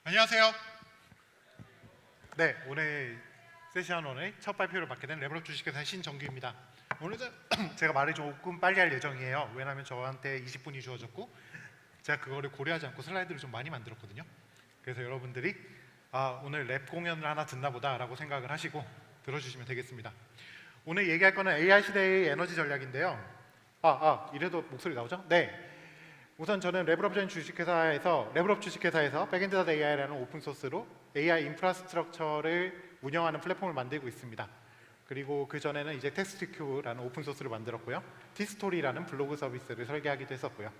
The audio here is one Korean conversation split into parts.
안녕하세요. 네, 오늘 세션 1의 첫 발표를 맡게 된 레벨업 주식회사의 신정규입니다. 오늘은 제가 말을 조금 빨리 할 예정이에요. 왜냐하면 저한테 20분이 주어졌고 제가 그거를 고려하지 않고 슬라이드를 좀 많이 만들었거든요. 그래서 여러분들이 오늘 랩 공연을 하나 듣나 보다 라고 생각을 하시고 들어주시면 되겠습니다. 오늘 얘기할 거는 AI 시대의 에너지 전략인데요. 이래도 목소리 나오죠? 네. 우선 저는 레벨업 주식회사에서 백엔드.ai라는 오픈소스로 AI 인프라스트럭처를 운영하는 플랫폼을 만들고 있습니다. 그리고 그 전에는 이제 텍스트큐라는 오픈소스를 만들었고요. 티스토리라는 블로그 서비스를 설계하기도 했었고요.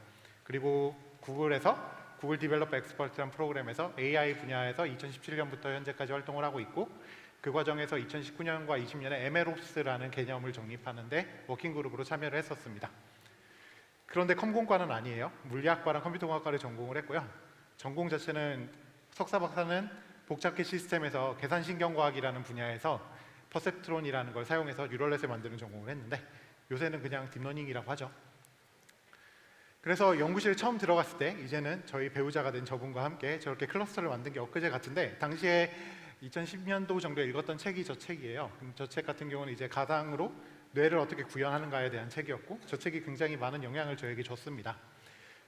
그리고 구글에서 구글 디벨로퍼 엑스퍼트라는 프로그램에서 AI 분야에서 2017년부터 현재까지 활동을 하고 있고, 그 과정에서 2019년과 20년에 MLOps라는 개념을 정립하는데 워킹그룹으로 참여를 했었습니다. 그런데 컴공과는 아니에요. 물리학과랑 컴퓨터공학과를 전공을 했고요. 전공 자체는 석사 박사는 복잡계 시스템에서 계산신경과학이라는 분야에서 퍼셉트론이라는 걸 사용해서 뉴럴넷을 만드는 전공을 했는데 요새는 그냥 딥러닝이라고 하죠. 그래서 연구실에 처음 들어갔을 때 이제는 저희 배우자가 된 저분과 함께 저렇게 클러스터를 만든 게 엊그제 같은데, 당시에 2010년도 정도에 읽었던 책이 저 책이에요. 저 책 같은 경우는 이제 가상으로 뇌를 어떻게 구현하는가에 대한 책이었고, 저 책이 굉장히 많은 영향을 저에게 줬습니다.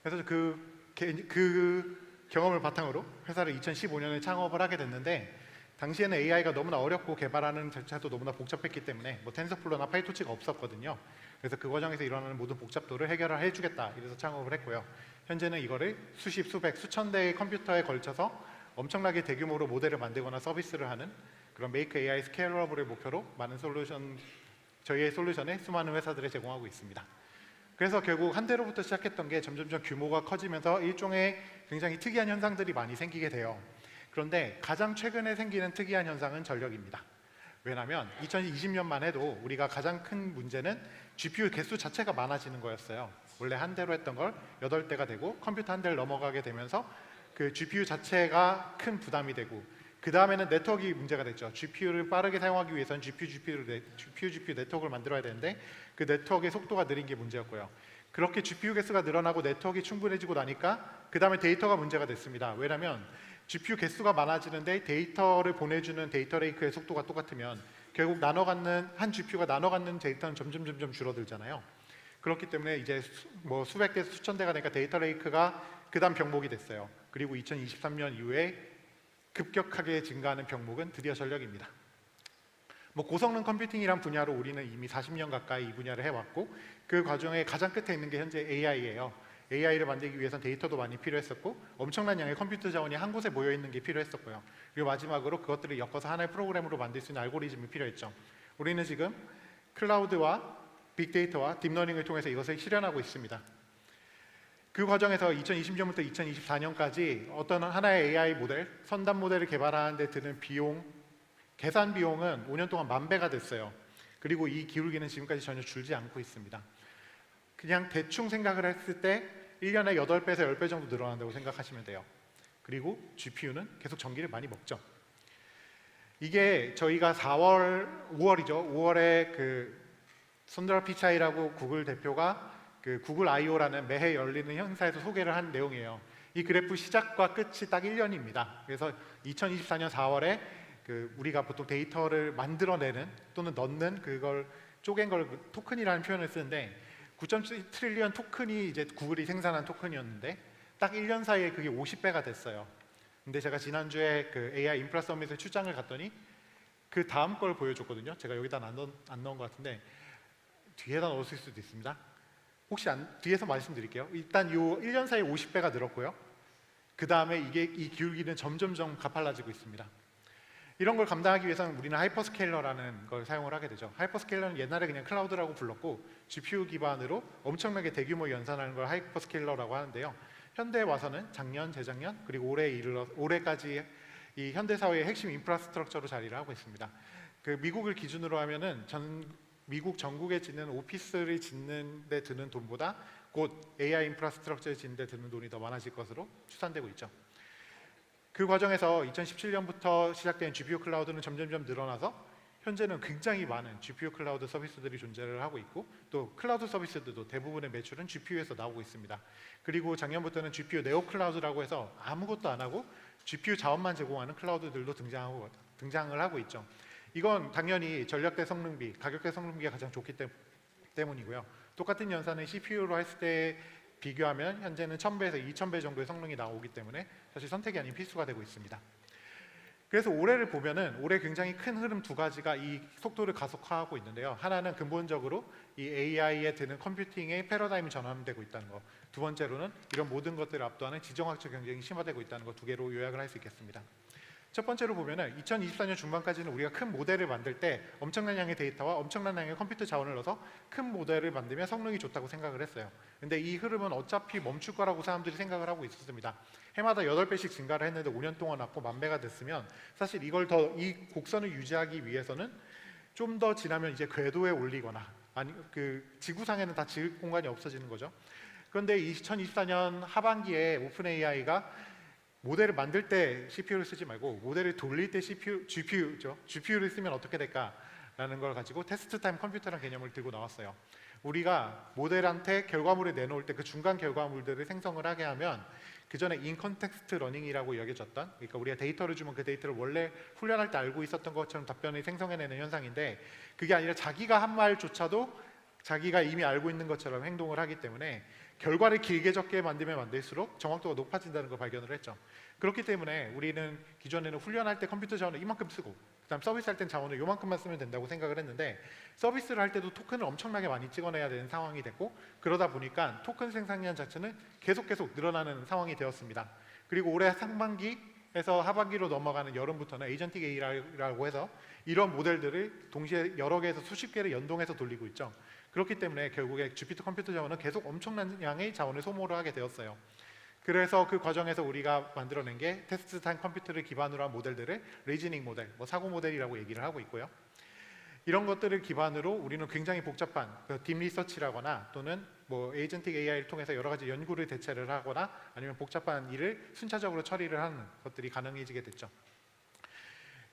그래서 그 경험을 바탕으로 회사를 2015년에 창업을 하게 됐는데, 당시에는 AI가 너무나 어렵고 개발하는 절차도 너무나 복잡했기 때문에 텐서플로나 파이토치가 없었거든요. 그래서 그 과정에서 일어나는 모든 복잡도를 해결해 주겠다 이래서 창업을 했고요. 현재는 이거를 수십, 수백, 수천 대의 컴퓨터에 걸쳐서 엄청나게 대규모로 모델을 만들거나 서비스를 하는 그런 메이크 AI 스케일러블을 목표로 많은 저희의 솔루션에 수많은 회사들에 제공하고 있습니다. 그래서 결국 한 대로부터 시작했던 게 점점점 규모가 커지면서 일종의 굉장히 특이한 현상들이 많이 생기게 돼요. 그런데 가장 최근에 생기는 특이한 현상은 전력입니다. 왜냐하면 2020년만 해도 우리가 가장 큰 문제는 GPU 개수 자체가 많아지는 거였어요. 원래 한 대로 했던 걸 8대가 되고 컴퓨터 한 대를 넘어가게 되면서 그 GPU 자체가 큰 부담이 되고, 그 다음에는 네트워크 문제가 됐죠. GPU를 빠르게 사용하기 위해서는 GPU 네트워크를 만들어야 되는데 그 네트워크의 속도가 느린 게 문제였고요. 그렇게 GPU 개수가 늘어나고 네트워크가 충분해지고 나니까 그 다음에 데이터가 문제가 됐습니다. 왜냐하면 GPU 개수가 많아지는데 데이터를 보내주는 데이터 레이크의 속도가 똑같으면 결국 한 GPU가 나눠 갖는 데이터는 점점 줄어들잖아요. 그렇기 때문에 이제 수백 대, 수천 대가 되니까 데이터 레이크가 그 다음 병목이 됐어요. 그리고 2023년 이후에 급격하게 증가하는 병목은 드디어 전력입니다. 고성능 컴퓨팅이란 분야로 우리는 이미 40년 가까이 이 분야를 해왔고, 그 과정에 가장 끝에 있는 게 현재 AI예요. AI를 만들기 위해서는 데이터도 많이 필요했었고 엄청난 양의 컴퓨터 자원이 한 곳에 모여있는 게 필요했었고요. 그리고 마지막으로 그것들을 엮어서 하나의 프로그램으로 만들 수 있는 알고리즘이 필요했죠. 우리는 지금 클라우드와 빅데이터와 딥러닝을 통해서 이것을 실현하고 있습니다. 그 과정에서 2020년부터 2024년까지 어떤 하나의 AI 모델, 선단 모델을 개발하는 데 드는 비용, 계산 비용은 5년 동안 10,000배가 됐어요. 그리고 이 기울기는 지금까지 전혀 줄지 않고 있습니다. 그냥 대충 생각을 했을 때 1년에 8배에서 10배 정도 늘어난다고 생각하시면 돼요. 그리고 GPU는 계속 전기를 많이 먹죠. 이게 저희가 5월에 그 손드라 피차이라고 구글 대표가 그 구글 I/O라는 매해 열리는 행사에서 소개를 한 내용이에요. 이 그래프 시작과 끝이 딱 1년입니다. 그래서 2024년 4월에 우리가 보통 데이터를 만들어내는 또는 넣는 그걸 쪼갠 걸 토큰이라는 표현을 쓰는데, 9.7 트릴리언 토큰이 이제 구글이 생산한 토큰이었는데 딱 1년 사이에 그게 50배가 됐어요. 근데 제가 지난주에 그 AI 인프라 서밋에 출장을 갔더니 그 다음 걸 보여줬거든요. 제가 여기다 안 넣은 것 같은데 뒤에다 넣었을 수도 있습니다. 혹시 뒤에서 말씀드릴게요. 일단 요 1년 사이에 50배가 늘었고요. 그 다음에 이 기울기는 점점점 가팔라지고 있습니다. 이런 걸 감당하기 위해서는 우리는 하이퍼스케일러라는 걸 사용을 하게 되죠. 하이퍼스케일러는 옛날에 그냥 클라우드라고 불렀고 GPU 기반으로 엄청나게 대규모 연산하는 걸 하이퍼스케일러라고 하는데요. 현대에 와서는 작년, 재작년, 그리고 올해까지 이 현대 사회의 핵심 인프라스트럭처로 자리를 하고 있습니다. 그 미국을 기준으로 하면은 미국 전국에 짓는 오피스를 짓는 데 드는 돈보다 곧 AI 인프라스트럭처를 짓는 데 드는 돈이 더 많아질 것으로 추산되고 있죠. 그 과정에서 2017년부터 시작된 GPU 클라우드는 점점점 늘어나서 현재는 굉장히 많은 GPU 클라우드 서비스들이 존재를 하고 있고 또 클라우드 서비스들도 대부분의 매출은 GPU에서 나오고 있습니다. 그리고 작년부터는 GPU 네오 클라우드라고 해서 아무것도 안 하고 GPU 자원만 제공하는 클라우드들도 등장을 하고 있죠. 이건 당연히 전력대 성능비, 가격대 성능비가 가장 좋기 때문이고요. 똑같은 연산을 CPU로 했을 때 비교하면 현재는 1000배에서 2000배 정도의 성능이 나오기 때문에 사실 선택이 아닌 필수가 되고 있습니다. 그래서 올해를 보면은 올해 굉장히 큰 흐름 두 가지가 이 속도를 가속화하고 있는데요. 하나는 근본적으로 이 AI에 드는 컴퓨팅의 패러다임이 전환되고 있다는 거. 두 번째로는 이런 모든 것들을 압도하는 지정학적 경쟁이 심화되고 있다는 것 두 개로 요약을 할 수 있겠습니다. 첫 번째로 보면은 2024년 중반까지는 우리가 큰 모델을 만들 때 엄청난 양의 데이터와 엄청난 양의 컴퓨터 자원을 넣어서 큰 모델을 만들면 성능이 좋다고 생각을 했어요. 근데 이 흐름은 어차피 멈출 거라고 사람들이 생각을 하고 있었습니다. 해마다 8배씩 증가를 했는데 5년 동안 왔고 10,000배가 됐으면 사실 이 곡선을 유지하기 위해서는 좀 더 지나면 이제 궤도에 올리거나 아니 그 지구상에는 다 지을 공간이 없어지는 거죠. 그런데 2024년 하반기에 오픈 AI가 모델을 만들 때 CPU를 쓰지 말고 모델을 돌릴 때 GPU를 쓰면 어떻게 될까라는 걸 가지고 테스트 타임 컴퓨터라는 개념을 들고 나왔어요. 우리가 모델한테 결과물을 내놓을 때 그 중간 결과물들을 생성을 하게 하면 그 전에 인컨텍스트 러닝이라고 여겨졌던, 그러니까 우리가 데이터를 주면 그 데이터를 원래 훈련할 때 알고 있었던 것처럼 답변을 생성해내는 현상인데 그게 아니라 자기가 한 말조차도 자기가 이미 알고 있는 것처럼 행동을 하기 때문에 결과를 길게 적게 만들면 만들수록 정확도가 높아진다는 걸 발견을 했죠. 그렇기 때문에 우리는 기존에는 훈련할 때 컴퓨터 자원을 이만큼 쓰고 그다음 서비스할 땐 자원을 요만큼만 쓰면 된다고 생각을 했는데 서비스를 할 때도 토큰을 엄청나게 많이 찍어내야 되는 상황이 됐고 그러다 보니까 토큰 생산량 자체는 계속 늘어나는 상황이 되었습니다. 그리고 올해 상반기에서 하반기로 넘어가는 여름부터는 에이전틱 AI라고 해서 이런 모델들을 동시에 여러 개에서 수십 개를 연동해서 돌리고 있죠. 그렇기 때문에 결국에 GPT 컴퓨터 자원은 계속 엄청난 양의 자원을 소모를 하게 되었어요. 그래서 그 과정에서 우리가 만들어낸 게 테스트 타임 컴퓨터를 기반으로 한 모델들을 리즈닝 모델, 사고 모델이라고 얘기를 하고 있고요. 이런 것들을 기반으로 우리는 굉장히 복잡한 딥 리서치라거나 또는 에이전틱 AI를 통해서 여러 가지 연구를 대체를 하거나 아니면 복잡한 일을 순차적으로 처리를 하는 것들이 가능해지게 됐죠.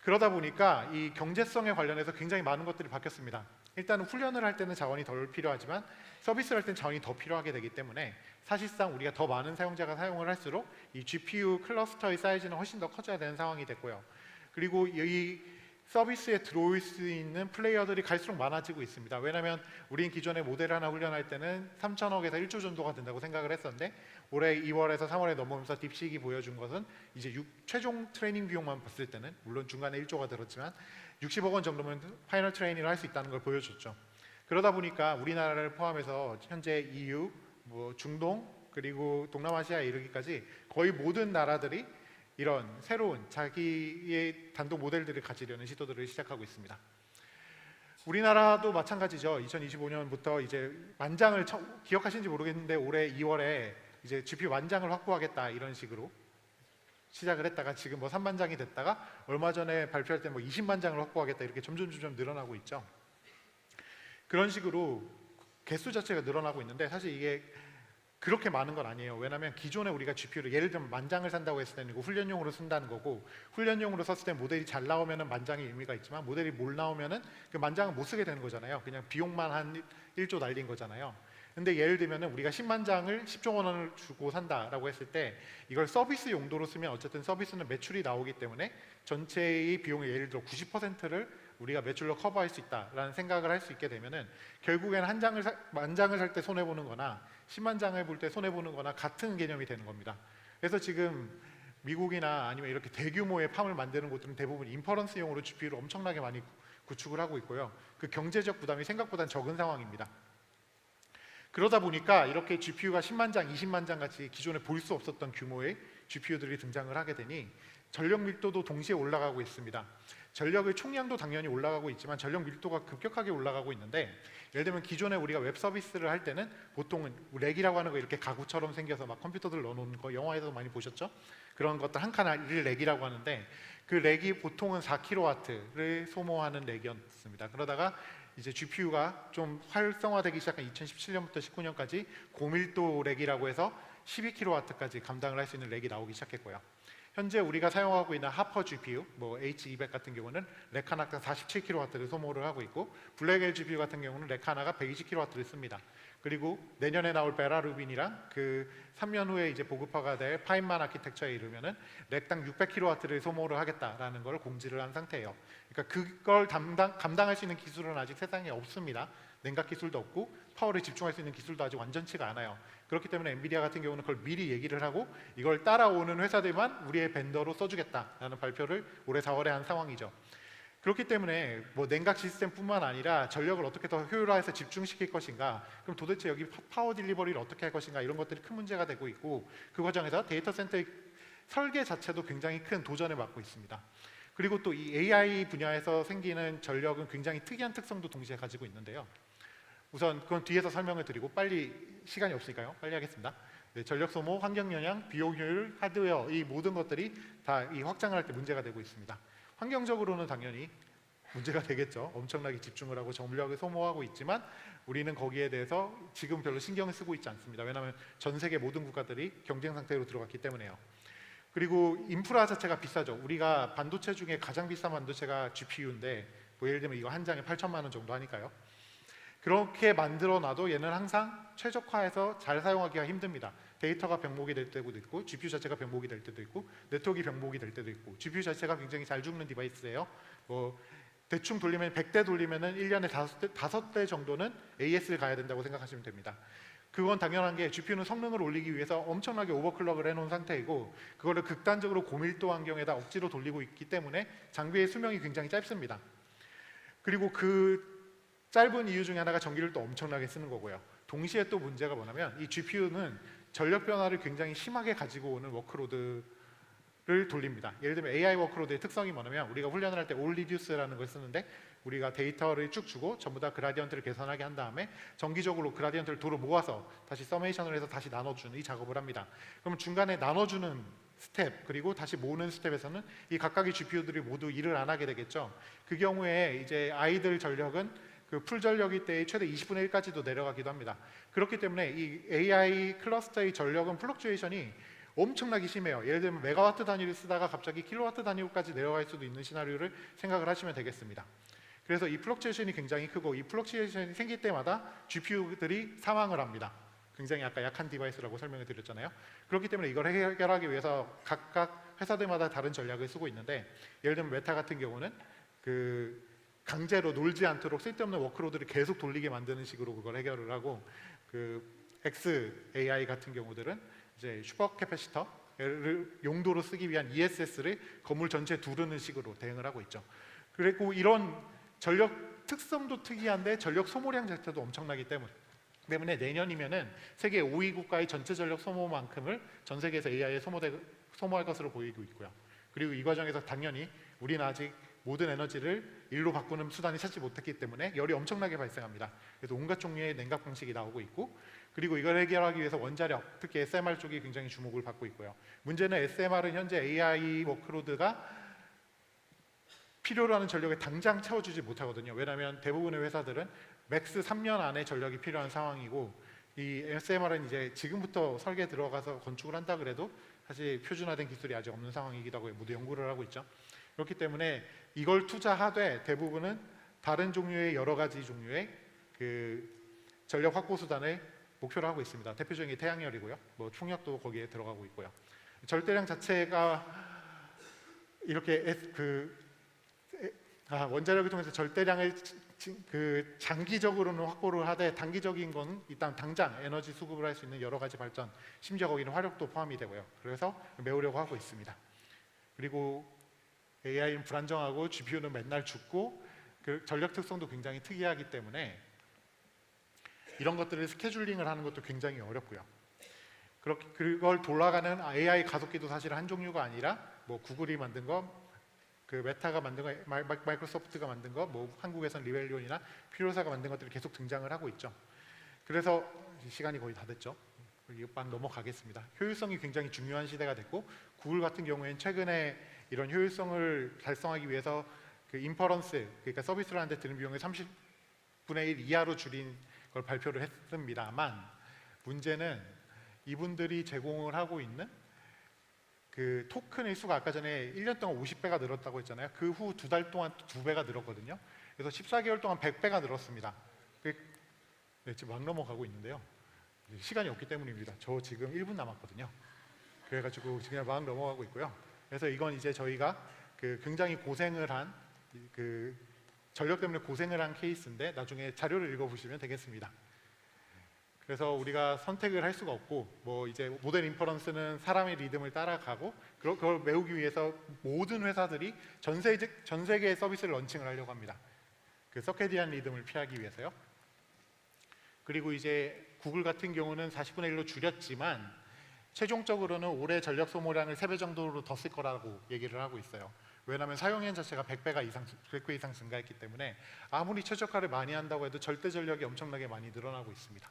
그러다 보니까 이 경제성에 관련해서 굉장히 많은 것들이 바뀌었습니다. 일단은 훈련을 할 때는 자원이 덜 필요하지만 서비스를 할 때는 자원이 더 필요하게 되기 때문에 사실상 우리가 더 많은 사용자가 사용을 할수록 이 GPU 클러스터의 사이즈는 훨씬 더 커져야 되는 상황이 됐고요. 그리고 이 서비스에 들어올 수 있는 플레이어들이 갈수록 많아지고 있습니다. 왜냐하면 우린 기존에 모델 하나 훈련할 때는 3천억에서 1조 정도가 된다고 생각을 했었는데 올해 2월에서 3월에 넘어오면서 딥식이 보여준 것은 이제 최종 트레이닝 비용만 봤을 때는 물론 중간에 1조가 들었지만 60억 원 정도면 파이널 트레이닝을 할 수 있다는 걸 보여줬죠. 그러다 보니까 우리나라를 포함해서 현재 EU, 중동 그리고 동남아시아에 이르기까지 거의 모든 나라들이 이런 새로운 자기의 단독 모델들을 가지려는 시도들을 시작하고 있습니다. 우리나라도 마찬가지죠. 2025년부터 이제 만장을 기억하시는지 모르겠는데 올해 2월에 이제 GPU 만장을 확보하겠다 이런 식으로 시작을 했다가 지금 3만 장이 됐다가 얼마 전에 발표할 때 20만 장을 확보하겠다 이렇게 점점 늘어나고 있죠. 그런 식으로 개수 자체가 늘어나고 있는데 사실 이게 그렇게 많은 건 아니에요. 왜냐하면 기존에 우리가 GPU를 예를 들면 만장을 산다고 했을 때는 이거 훈련용으로 쓴다는 거고 훈련용으로 썼을 때 모델이 잘 나오면 만장의 의미가 있지만 모델이 못 나오면 그 만장은 못 쓰게 되는 거잖아요. 그냥 비용만 한 1조 날린 거잖아요. 근데 예를 들면 우리가 10만 장을 10조 원을 주고 산다라고 했을 때 이걸 서비스 용도로 쓰면 어쨌든 서비스는 매출이 나오기 때문에 전체의 비용의 예를 들어 90%를 우리가 매출로 커버할 수 있다라는 생각을 할 수 있게 되면은 결국에는 만 장을 살 때 손해 보는 거나 10만 장을 볼 때 손해 보는 거나 같은 개념이 되는 겁니다. 그래서 지금 미국이나 아니면 이렇게 대규모의 팜을 만드는 곳들은 대부분 인퍼런스용으로 GPU를 엄청나게 많이 구축을 하고 있고요. 그 경제적 부담이 생각보다 적은 상황입니다. 그러다 보니까 이렇게 GPU가 10만 장, 20만 장 같이 기존에 볼 수 없었던 규모의 GPU들이 등장을 하게 되니 전력 밀도도 동시에 올라가고 있습니다. 전력의 총량도 당연히 올라가고 있지만 전력 밀도가 급격하게 올라가고 있는데 예를 들면 기존에 우리가 웹 서비스를 할 때는 보통은 렉이라고 하는 거 이렇게 가구처럼 생겨서 막 컴퓨터들 넣어놓는 거 영화에서도 많이 보셨죠? 그런 것들 한 칸을 렉이라고 하는데 그 렉이 보통은 4kW를 소모하는 렉이었습니다. 그러다가 이제 GPU가 좀 활성화되기 시작한 2017년부터 19년까지 고밀도 렉이라고 해서 12kW까지 감당을 할 수 있는 렉이 나오기 시작했고요. 현재 우리가 사용하고 있는 하퍼 GPU, 뭐 H200 같은 경우는 렉 하나당 47kW를 소모를 하고 있고, 블랙엘 GPU 같은 경우는 렉 하나가 120kW를 씁니다. 그리고 내년에 나올 베라루빈이랑 그 3년 후에 이제 보급화가 될 파인만 아키텍처에 이르면은 렉당 600kW를 소모를 하겠다라는 걸 공지를 한 상태예요. 그러니까 그걸 감당할 수 있는 기술은 아직 세상에 없습니다. 냉각 기술도 없고 파워를 집중할 수 있는 기술도 아직 완전치가 않아요. 그렇기 때문에 엔비디아 같은 경우는 그걸 미리 얘기를 하고 이걸 따라오는 회사들만 우리의 벤더로 써주겠다라는 발표를 올해 4월에 한 상황이죠. 그렇기 때문에 뭐 냉각 시스템뿐만 아니라 전력을 어떻게 더 효율화해서 집중시킬 것인가, 그럼 도대체 여기 파워 딜리버리를 어떻게 할 것인가, 이런 것들이 큰 문제가 되고 있고, 그 과정에서 데이터 센터의 설계 자체도 굉장히 큰 도전을 받고 있습니다. 그리고 또 이 AI 분야에서 생기는 전력은 굉장히 특이한 특성도 동시에 가지고 있는데요. 우선 그건 뒤에서 설명을 드리고, 빨리 시간이 없으니까요. 빨리 하겠습니다. 네, 전력 소모, 환경 영향, 비용 효율, 하드웨어, 이 모든 것들이 다 이 확장을 할 때 문제가 되고 있습니다. 환경적으로는 당연히 문제가 되겠죠. 엄청나게 집중을 하고 전력을 소모하고 있지만 우리는 거기에 대해서 지금 별로 신경을 쓰고 있지 않습니다. 왜냐하면 전 세계 모든 국가들이 경쟁 상태로 들어갔기 때문에요. 그리고 인프라 자체가 비싸죠. 우리가 반도체 중에 가장 비싼 반도체가 GPU인데 뭐 예를 들면 이거 한 장에 8천만 원 정도 하니까요. 그렇게 만들어 놔도 얘는 항상 최적화해서 잘 사용하기가 힘듭니다. 데이터가 병목이 될 때도 있고, GPU 자체가 병목이 될 때도 있고, 네트워크가 병목이 될 때도 있고, GPU 자체가 굉장히 잘 죽는 디바이스예요. 뭐 대충 돌리면 100대 돌리면은 1년에 5대 정도는 AS를 가야 된다고 생각하시면 됩니다. 그건 당연한 게 GPU는 성능을 올리기 위해서 엄청나게 오버클럭을 해놓은 상태이고, 그거를 극단적으로 고밀도 환경에다 억지로 돌리고 있기 때문에 장비의 수명이 굉장히 짧습니다. 그리고 그 짧은 이유 중에 하나가 전기를 또 엄청나게 쓰는 거고요. 동시에 또 문제가 뭐냐면 이 GPU는 전력 변화를 굉장히 심하게 가지고 오는 워크로드를 돌립니다. 예를 들면 AI 워크로드의 특성이 뭐냐면, 우리가 훈련을 할 때 all reduce라는 걸 쓰는데, 우리가 데이터를 쭉 주고 전부 다 그라디언트를 계산하게 한 다음에 정기적으로 그라디언트를 도로 모아서 다시 서메이션을 해서 다시 나눠주는 이 작업을 합니다. 그러면 중간에 나눠주는 스텝, 그리고 다시 모으는 스텝에서는 이 각각의 GPU들이 모두 일을 안 하게 되겠죠. 그 경우에 이제 아이들 전력은 그 풀 전력일 때의 최대 20분의 1까지도 내려가기도 합니다. 그렇기 때문에 이 AI 클러스터의 전력은 플럭추에이션이 엄청나게 심해요. 예를 들면 메가와트 단위를 쓰다가 갑자기 킬로와트 단위로까지 내려갈 수도 있는 시나리오를 생각을 하시면 되겠습니다. 그래서 이 플럭추에이션이 굉장히 크고, 이 플럭추에이션이 생길 때마다 GPU들이 사망을 합니다. 굉장히 아까 약한 디바이스라고 설명을 드렸잖아요. 그렇기 때문에 이걸 해결하기 위해서 각각 회사들마다 다른 전략을 쓰고 있는데, 예를 들면 메타 같은 경우는 그 강제로 놀지 않도록 쓸데없는 워크로드를 계속 돌리게 만드는 식으로 그걸 해결을 하고, 그 XAI 같은 경우들은 이제 슈퍼 캐패시터를 용도로 쓰기 위한 ESS를 건물 전체에 두르는 식으로 대응을 하고 있죠. 그리고 이런 전력 특성도 특이한데 전력 소모량 자체도 엄청나기 때문에 내년이면은 세계 5위 국가의 전체 전력 소모만큼을 전 세계에서 AI에 소모할 것으로 보이고 있고요. 그리고 이 과정에서 당연히 우리는 아직 모든 에너지를 일로 바꾸는 수단이 찾지 못했기 때문에 열이 엄청나게 발생합니다. 그래서 온갖 종류의 냉각 방식이 나오고 있고, 그리고 이걸 해결하기 위해서 원자력, 특히 SMR 쪽이 굉장히 주목을 받고 있고요. 문제는 SMR은 현재 AI 워크로드가 필요로 하는 전력을 당장 채워주지 못하거든요. 왜냐하면 대부분의 회사들은 맥스 3년 안에 전력이 필요한 상황이고, 이 SMR은 이제 지금부터 설계 들어가서 건축을 한다 그래도 사실 표준화된 기술이 아직 없는 상황이기도 하고 모두 연구를 하고 있죠. 그렇기 때문에 이걸 투자하되 대부분은 다른 종류의 여러 가지 종류의 그 전력 확보 수단을 목표로 하고 있습니다. 대표적인 게 태양열이고요. 뭐 풍력도 거기에 들어가고 있고요. 절대량 자체가 이렇게 원자력을 통해서 절대량을 장기적으로는 확보를 하되, 단기적인 건 일단 당장 에너지 수급을 할 수 있는 여러 가지 발전, 심지어 거기는 화력도 포함이 되고요. 그래서 메우려고 하고 있습니다. 그리고 AI는 불안정하고 GPU는 맨날 죽고, 그 전력 특성도 굉장히 특이하기 때문에 이런 것들을 스케줄링을 하는 것도 굉장히 어렵고요. 그걸 돌아가는 AI 가속기도 사실 한 종류가 아니라 뭐 구글이 만든 거, 그 메타가 만든 거, 마이크로소프트가 만든 거, 뭐 한국에선 리벨리온이나 필요사가 만든 것들이 계속 등장을 하고 있죠. 그래서 시간이 거의 다 됐죠. 이번 넘어가겠습니다. 효율성이 굉장히 중요한 시대가 됐고, 구글 같은 경우에는 최근에 이런 효율성을 달성하기 위해서 그 인퍼런스, 그러니까 서비스를 하는데 드는 비용을 30분의 1 이하로 줄인 걸 발표를 했습니다만, 문제는 이분들이 제공을 하고 있는 그 토큰의 수가 아까 전에 1년 동안 50배가 늘었다고 했잖아요. 그 후 2달 동안 2배가 늘었거든요. 그래서 14개월 동안 100배가 늘었습니다. 네, 지금 막 넘어가고 있는데요. 시간이 없기 때문입니다. 저 지금 1분 남았거든요. 그래가지고 지금 막 넘어가고 있고요. 그래서 이건 이제 저희가 그 굉장히 고생을 한 그 전력 때문에 고생을 한 케이스인데 나중에 자료를 읽어보시면 되겠습니다. 그래서 우리가 선택을 할 수가 없고 뭐 이제 모델 인퍼런스는 사람의 리듬을 따라가고 그걸 메우기 위해서 모든 회사들이 전 세계의 서비스를 런칭을 하려고 합니다. 그 서케디안 리듬을 피하기 위해서요. 그리고 이제 구글 같은 경우는 40분의 1로 줄였지만 최종적으로는 올해 전력 소모량을 3배 정도로 더 쓸 거라고 얘기를 하고 있어요. 왜냐하면 사용량 자체가 100배 이상 증가했기 때문에 아무리 최적화를 많이 한다고 해도 절대 전력이 엄청나게 많이 늘어나고 있습니다.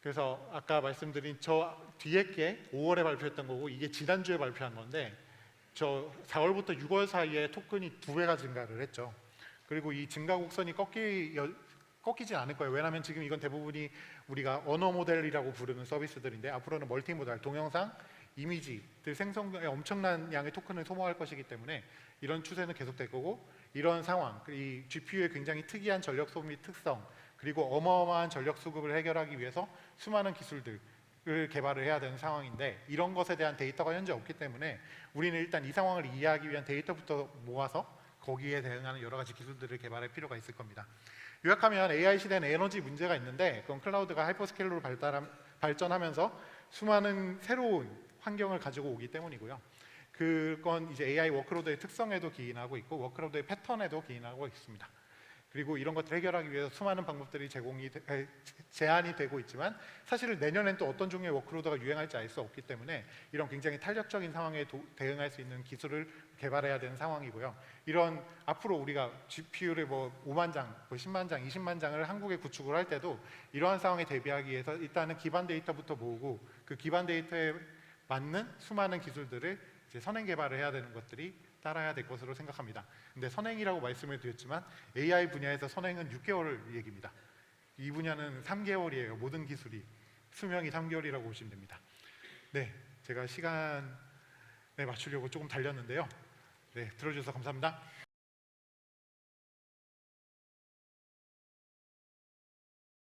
그래서 아까 말씀드린 저 뒤에 게 5월에 발표했던 거고 이게 지난주에 발표한 건데 저 4월부터 6월 사이에 토큰이 2배가 증가를 했죠. 그리고 이 증가 곡선이 꺾이진 않을 거예요. 왜냐하면 지금 이건 대부분이 우리가 언어 모델이라고 부르는 서비스들인데 앞으로는 멀티모달, 동영상, 이미지들 생성에 엄청난 양의 토큰을 소모할 것이기 때문에 이런 추세는 계속될 거고 이런 상황, 이 GPU의 굉장히 특이한 전력 소비 특성 그리고 어마어마한 전력 수급을 해결하기 위해서 수많은 기술들을 개발을 해야 되는 상황인데 이런 것에 대한 데이터가 현재 없기 때문에 우리는 일단 이 상황을 이해하기 위한 데이터부터 모아서 거기에 대응하는 여러 가지 기술들을 개발할 필요가 있을 겁니다. 요약하면 AI 시대는 에너지 문제가 있는데 그건 클라우드가 하이퍼스케일러로 발전하면서 수많은 새로운 환경을 가지고 오기 때문이고요. 그건 이제 AI 워크로드의 특성에도 기인하고 있고 워크로드의 패턴에도 기인하고 있습니다. 그리고 이런 것들을 해결하기 위해서 수많은 방법들이 제한이 되고 있지만 사실 내년엔 또 어떤 종류의 워크로드가 유행할지 알 수 없기 때문에 이런 굉장히 탄력적인 상황에 대응할 수 있는 기술을 개발해야 되는 상황이고요. 이런 앞으로 우리가 GPU를 뭐 5만 장, 뭐 10만 장, 20만 장을 한국에 구축을 할 때도 이러한 상황에 대비하기 위해서 일단은 기반 데이터부터 모으고 그 기반 데이터에 맞는 수많은 기술들을 이제 선행 개발을 해야 되는 것들이 따라야 될 것으로 생각합니다. 근데 선행이라고 말씀을 드렸지만 AI 분야에서 선행은 6개월 얘기입니다. 이 분야는 3개월이에요. 모든 기술이 수명이 3개월이라고 보시면 됩니다. 네, 제가 시간에 맞추려고 조금 달렸는데요. 네, 들어주셔서 감사합니다.